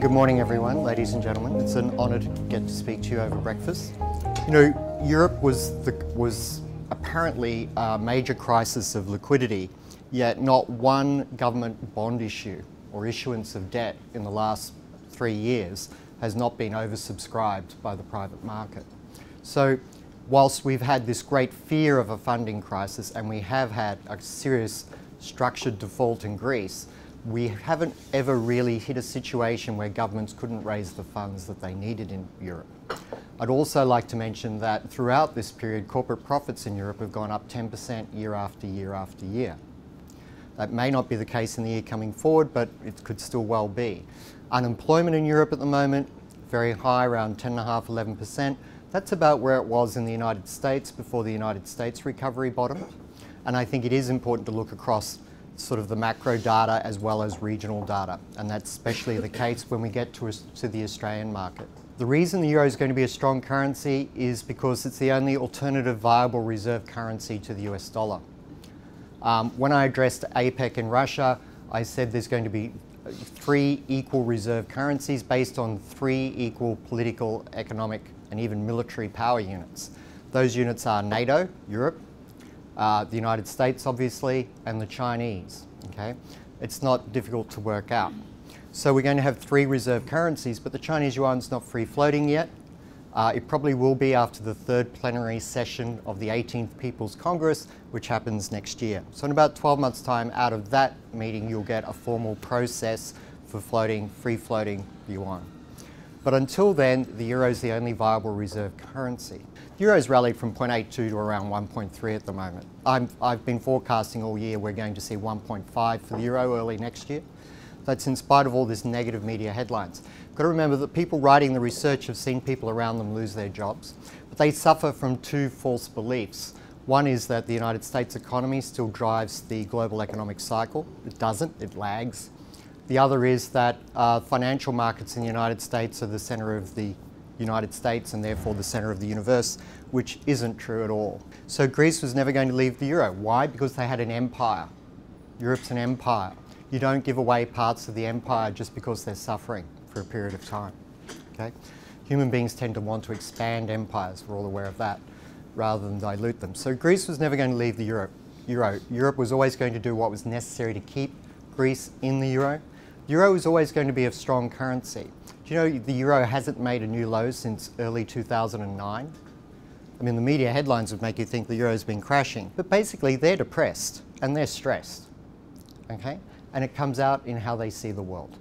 Good morning, everyone, ladies and gentlemen. It's an honour to get to speak to you over breakfast. You know, Europe was apparently a major crisis of liquidity, yet not one government bond issue or issuance of debt in the last 3 years has not been oversubscribed by the private market. So, whilst we've had this great fear of a funding crisis and we have had a serious structured default in Greece, we haven't ever really hit a situation where governments couldn't raise the funds that they needed in Europe. I'd also like to mention that throughout this period, corporate profits in Europe have gone up 10% year after year after year. That may not be the case in the year coming forward, but it could still well be. Unemployment in Europe at the moment, very high, around 10.5%, 11%. That's about where it was in the United States before the United States recovery bottomed. And I think it is important to look across sort of the macro data as well as regional data. And that's especially the case when we get to the Australian market. The reason the euro is going to be a strong currency is because it's the only alternative viable reserve currency to the US dollar. When I addressed APEC in Russia, I said there's going to be 3 equal reserve currencies based on 3 equal political, economic, and even military power units. Those units are NATO, Europe, the United States obviously, and the Chinese, okay? It's not difficult to work out. So we're going to have 3 reserve currencies, but the Chinese yuan's not free floating yet. It probably will be after the 3rd plenary session of the 18th People's Congress, which happens next year. So in about 12 months' time, out of that meeting, you'll get a formal process for free floating yuan. But until then, the euro is the only viable reserve currency. The euro's rallied from 0.82 to around 1.3 at the moment. I've been forecasting all year we're going to see 1.5 for the euro early next year. That's in spite of all this negative media headlines. Got to remember that people writing the research have seen people around them lose their jobs, but they suffer from 2 false beliefs. One is that the United States economy still drives the global economic cycle. It doesn't, it lags. The other is that financial markets in the United States are the centre of the United States and therefore the centre of the universe, which isn't true at all. So Greece was never going to leave the euro. Why? Because they had an empire. Europe's an empire. You don't give away parts of the empire just because they're suffering for a period of time, okay? Human beings tend to want to expand empires, we're all aware of that, rather than dilute them. So Greece was never going to leave the euro. Europe was always going to do what was necessary to keep Greece in the euro. The euro is always going to be a strong currency. Do you know the euro hasn't made a new low since early 2009? I mean, the media headlines would make you think the euro's been crashing, but basically they're depressed and they're stressed, okay? And it comes out in how they see the world.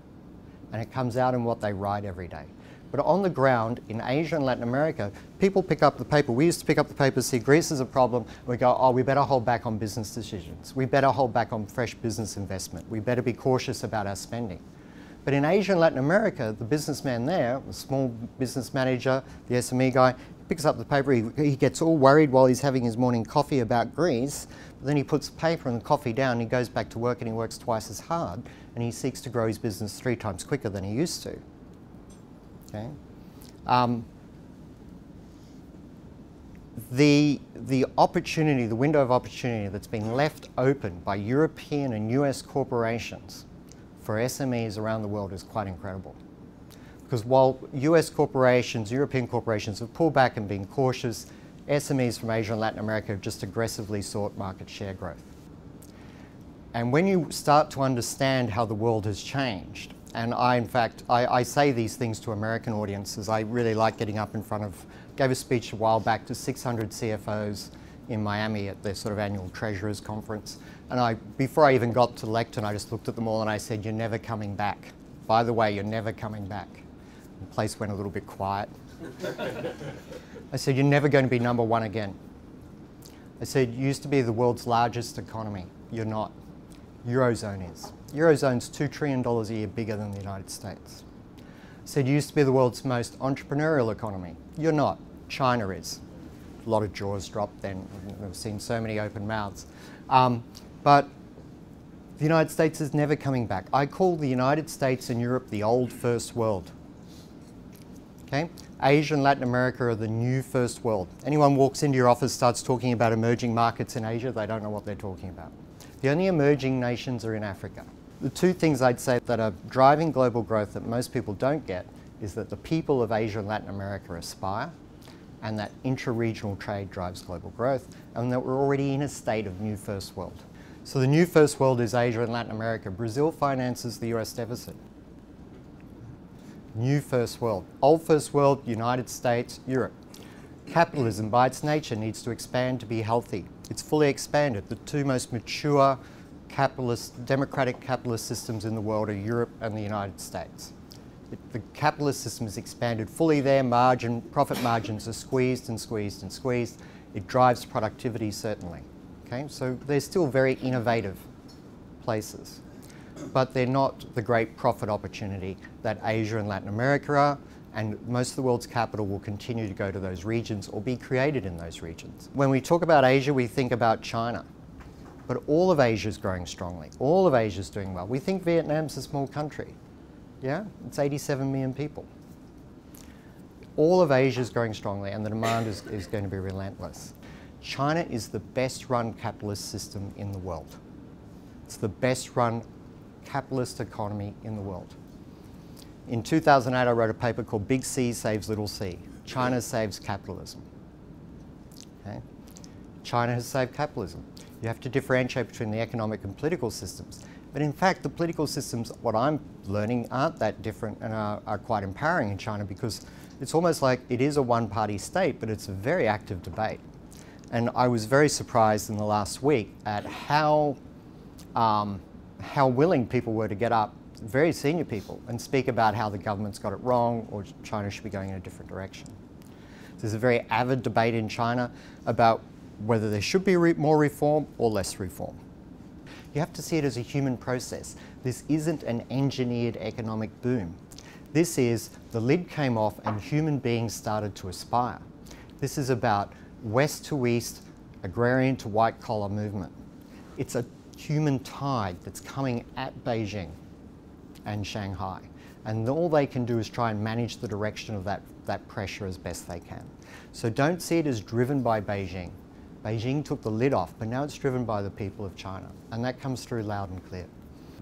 And it comes out in what they write every day. But on the ground, in Asia and Latin America, people pick up the paper. We used to pick up the paper, see Greece is a problem, and we go, oh, we better hold back on business decisions. We better hold back on fresh business investment. We better be cautious about our spending. But in Asia and Latin America, the businessman there, the small business manager, the SME guy, picks up the paper, he gets all worried while he's having his morning coffee about Greece, but then he puts the paper and the coffee down and he goes back to work and he works twice as hard and he seeks to grow his business 3 times quicker than he used to. Okay? The opportunity, the window of opportunity that's been left open by European and US corporations for SMEs around the world is quite incredible. Because while US corporations, European corporations have pulled back and been cautious, SMEs from Asia and Latin America have just aggressively sought market share growth. And when you start to understand how the world has changed, and I say these things to American audiences, I really like getting up in front of, gave a speech a while back to 600 CFOs in Miami at their sort of annual Treasurers Conference. And before I even got to the lectern, I just looked at them all and I said, you're never coming back. By the way, you're never coming back. The place went a little bit quiet. I said, you're never going to be #1 again. I said, you used to be the world's largest economy. You're not. Eurozone is. Eurozone's $2 trillion a year bigger than the United States. I said, you used to be the world's most entrepreneurial economy. You're not. China is. A lot of jaws dropped then. We've seen so many open mouths. But the United States is never coming back. I call the United States and Europe the old first world. Okay? Asia and Latin America are the new first world. Anyone walks into your office, starts talking about emerging markets in Asia, they don't know what they're talking about. The only emerging nations are in Africa. The two things I'd say that are driving global growth that most people don't get is that the people of Asia and Latin America aspire, and that intra-regional trade drives global growth, and that we're already in a state of new first world. So the new first world is Asia and Latin America. Brazil finances the US deficit. New first world. Old first world, United States, Europe. Capitalism, by its nature, needs to expand to be healthy. It's fully expanded. The two most mature democratic capitalist systems in the world are Europe and the United States. The capitalist system is expanded fully there, profit margins are squeezed and squeezed and squeezed. It drives productivity, certainly. Okay? So they're still very innovative places, but they're not the great profit opportunity that Asia and Latin America are, and most of the world's capital will continue to go to those regions or be created in those regions. When we talk about Asia, we think about China, but all of Asia is growing strongly. All of Asia is doing well. We think Vietnam's a small country. Yeah, it's 87 million people. All of Asia is growing strongly, and the demand is going to be relentless. China is the best run capitalist system in the world. It's the best run capitalist economy in the world. In 2008, I wrote a paper called Big C Saves Little C. China saves capitalism. Okay? China has saved capitalism. You have to differentiate between the economic and political systems. But in fact, the political systems, what I'm learning, aren't that different and are quite empowering in China, because it's almost like it is a one-party state, but it's a very active debate. And I was very surprised in the last week at how willing people were to get up, very senior people, and speak about how the government's got it wrong or China should be going in a different direction. There's a very avid debate in China about whether there should be more reform or less reform. You have to see it as a human process. This isn't an engineered economic boom. This is the lid came off and human beings started to aspire. This is about west to east, agrarian to white collar movement. It's a human tide that's coming at Beijing and Shanghai. And all they can do is try and manage the direction of that pressure as best they can. So don't see it as driven by Beijing. Beijing took the lid off, but now it's driven by the people of China, and that comes through loud and clear.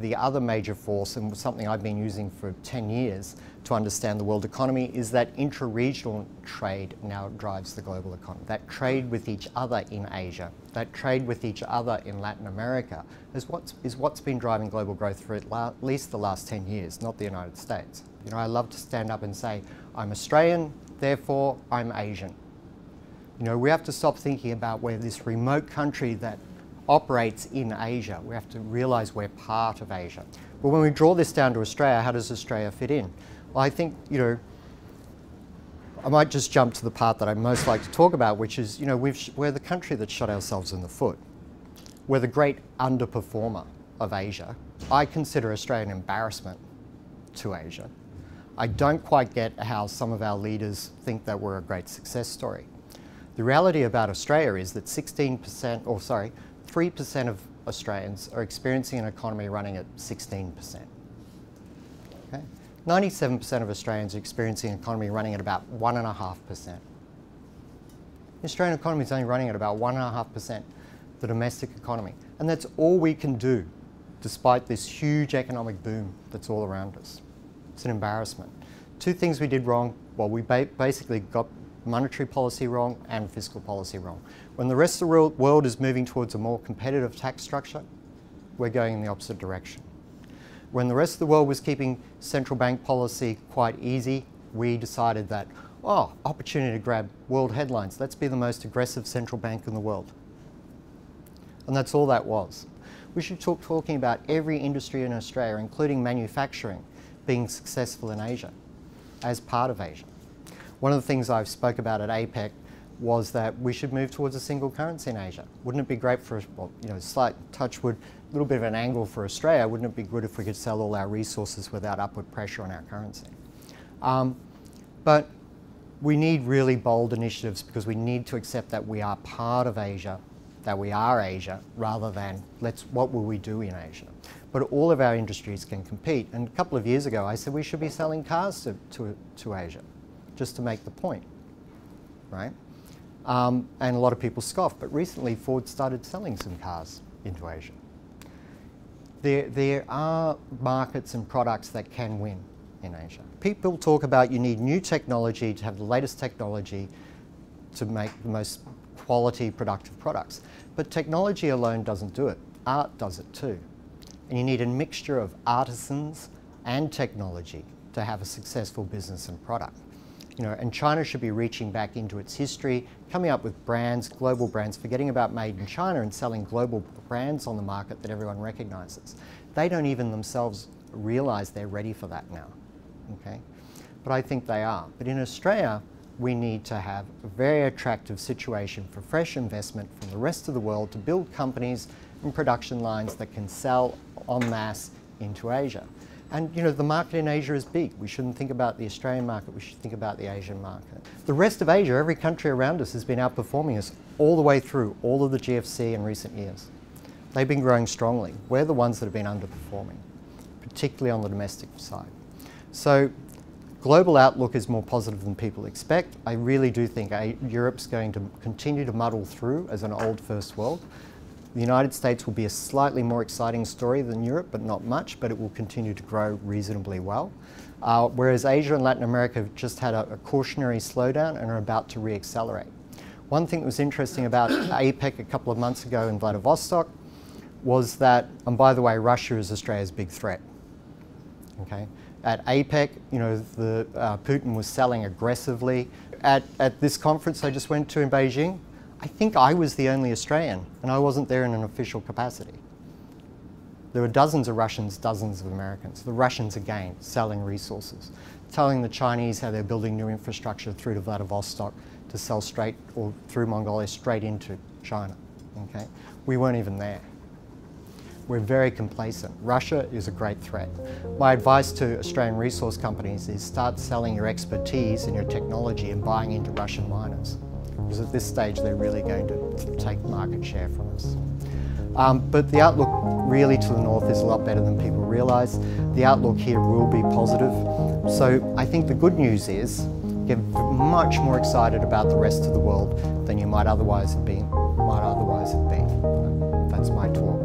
The other major force, and something I've been using for 10 years to understand the world economy, is that intra-regional trade now drives the global economy. That trade with each other in Asia, that trade with each other in Latin America is what's been driving global growth for at least the last 10 years, not the United States. You know, I love to stand up and say, I'm Australian, therefore I'm Asian. You know, we have to stop thinking about where this remote country that operates in Asia. We have to realise we're part of Asia. But when we draw this down to Australia, how does Australia fit in? Well, I think, you know, I might just jump to the part that I most like to talk about, which is, you know, we're the country that shot ourselves in the foot. We're the great underperformer of Asia. I consider Australia an embarrassment to Asia. I don't quite get how some of our leaders think that we're a great success story. The reality about Australia is that 3% of Australians are experiencing an economy running at 16%. Okay? 97% of Australians are experiencing an economy running at about 1.5%. The Australian economy is only running at about 1.5%, the domestic economy. And that's all we can do, despite this huge economic boom that's all around us. It's an embarrassment. Two things we did wrong. Well, we basically got monetary policy wrong and fiscal policy wrong. When the rest of the world is moving towards a more competitive tax structure, we're going in the opposite direction. When the rest of the world was keeping central bank policy quite easy, we decided that, oh, opportunity to grab world headlines. Let's be the most aggressive central bank in the world. And that's all that was. We should talking about every industry in Australia, including manufacturing, being successful in Asia, as part of Asia. One of the things I've spoke about at APEC was that we should move towards a single currency in Asia. Wouldn't it be great for, well, you know, slight touchwood, a little bit of an angle for Australia, wouldn't it be good if we could sell all our resources without upward pressure on our currency? But we need really bold initiatives, because we need to accept that we are part of Asia, that we are Asia, rather than what will we do in Asia? But all of our industries can compete. And a couple of years ago, I said we should be selling cars to Asia, just to make the point, right? And a lot of people scoffed, but recently Ford started selling some cars into Asia. There are markets and products that can win in Asia. People talk about you need new technology to have the latest technology to make the most quality productive products. But technology alone doesn't do it. Art does it too. And you need a mixture of artisans and technology to have a successful business and product. And China should be reaching back into its history, coming up with brands, global brands, forgetting about made in China and selling global brands on the market that everyone recognizes. They don't even themselves realize they're ready for that now, okay? But I think they are. But in Australia, we need to have a very attractive situation for fresh investment from the rest of the world to build companies and production lines that can sell en masse into Asia. And the market in Asia is big. We shouldn't think about the Australian market, we should think about the Asian market. The rest of Asia, every country around us has been outperforming us all the way through all of the GFC in recent years. They've been growing strongly. We're the ones that have been underperforming, particularly on the domestic side. So global outlook is more positive than people expect. I really do think Europe's going to continue to muddle through as an old first world. The United States will be a slightly more exciting story than Europe, but not much, but it will continue to grow reasonably well. Whereas Asia and Latin America have just had a cautionary slowdown and are about to re-accelerate. One thing that was interesting about APEC a couple of months ago in Vladivostok was that, and by the way, Russia is Australia's big threat. Okay? At APEC, Putin was selling aggressively. At this conference I just went to in Beijing, I think I was the only Australian, and I wasn't there in an official capacity. There were dozens of Russians, dozens of Americans. The Russians, again, selling resources, telling the Chinese how they're building new infrastructure through to Vladivostok to sell straight, or through Mongolia, straight into China. Okay? We weren't even there. We're very complacent. Russia is a great threat. My advice to Australian resource companies is start selling your expertise and your technology and buying into Russian miners. Because at this stage, they're really going to take market share from us. But the outlook really to the north is a lot better than people realize. The outlook here will be positive. So I think the good news is get much more excited about the rest of the world than you might otherwise have been. That's my talk.